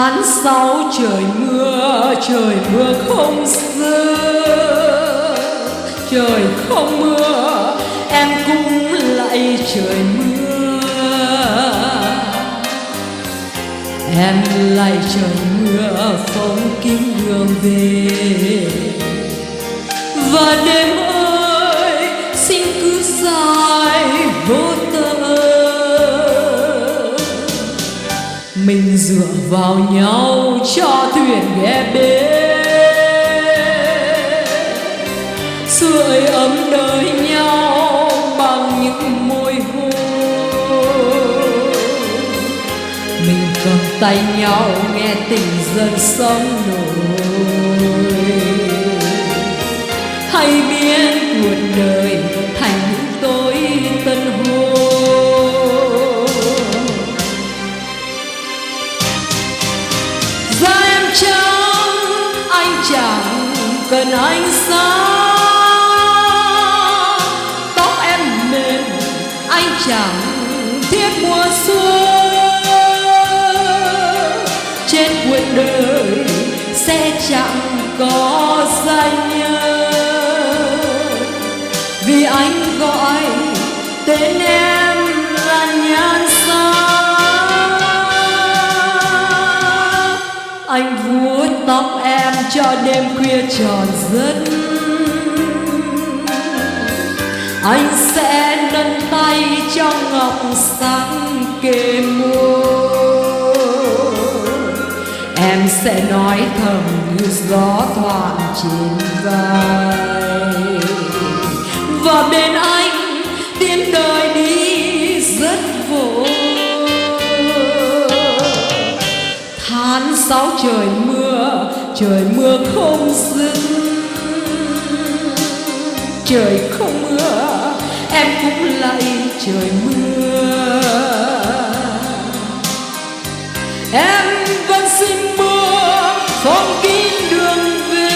Tháng 6 trời mưa không rơi, trời không mưa em cũng lạy trời mưa. Em lạy trời mưa phong kín đường về, và đêm ơi xin cứ dài vô tơ. Mình dựa vào nhau cho thuyền ghé bến, sưởi ấm đời nhau bằng những môi hôn. Mình cầm tay nhau nghe tình dân sóng nổi, hay biến cuộc đời thành những tối tân hôn. Da em trắng anh chẳng cần ánh sáng, tóc em mềm anh chẳng thiết mùa xuân. Trên cuộc đời sẽ chẳng có danh nhân, vì anh gọi tên em là nhan sắc. Anh vuốt tóc em cho đêm khuya tròn giấc, anh sẽ nâng tay cho ngọc sáng kề môi. Em sẽ nói thầm như gió thoảng trên vai, và bên anh tiến đời đi rất vội. Tháng 6 trời mưa không dừng, trời không mưa em cũng lạy trời mưa. Em vẫn xin mưa phong kín đường về,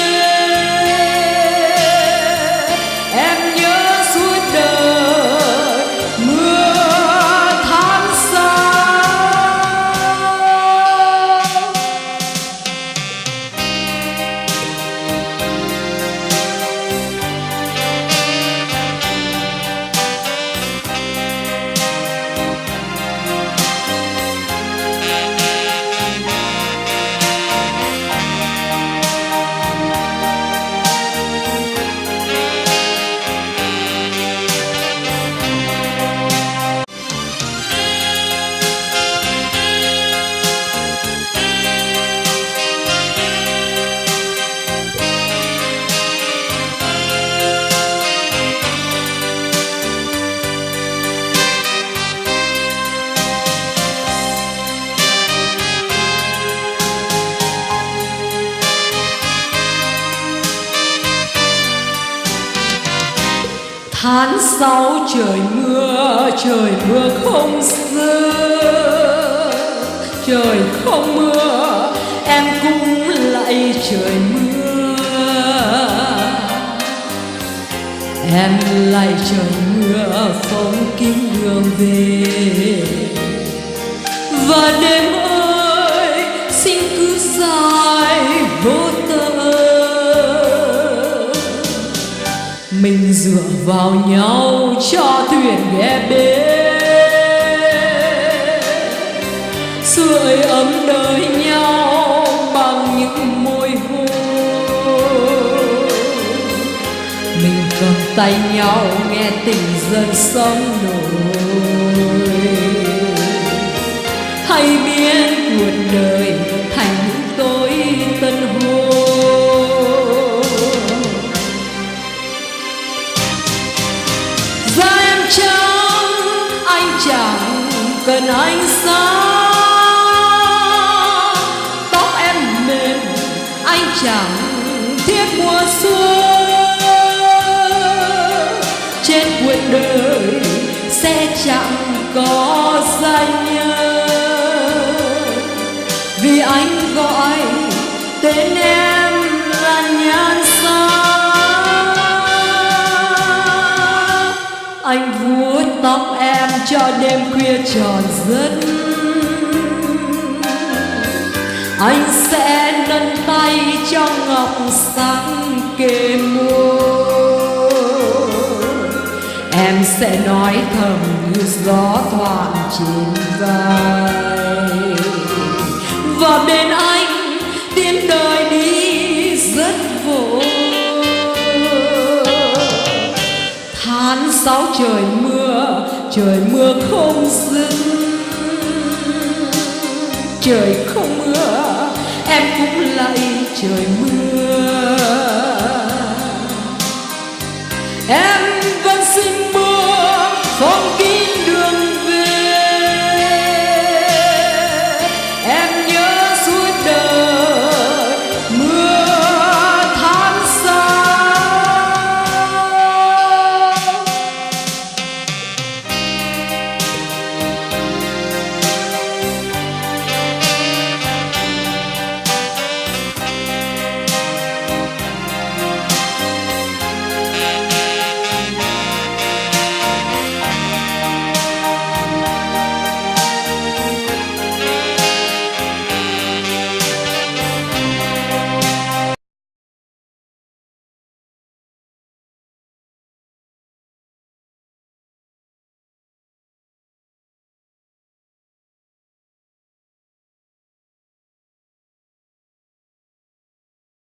em nhớ suốt đời mưa tháng 6. Tháng 6 trời mưa không rơi, trời không mưa em cũng lạy trời mưa. Em lạy trời mưa phong kín đường về, và đêm ơi xin cứ dài vô tơ. Mình dựa vào nhau cho thuyền ghé bến, sưởi ấm đời nhau bằng những môi hôn. Mình cầm tay nhau nghe tình dân sóng nổi, hay biến cuộc đời thành những tối tân hôn. Chẳng cần ánh sáng, tóc em mềm anh chẳng thiết mùa xuân. Trên cuộc đời sẽ chẳng có danh nhân, vì anh gọi tên em là nhan sắc. Anh vuốt tóc em cho đêm khuya tròn giấc, anh sẽ nâng tay trong ngọc sáng kề môi. Em sẽ nói thầm như gió thoảng trên vai, và bên anh tiếng đời đi rất vội. Tháng 6 trời mưa không dừng, trời không mưa em cũng lạy trời mưa.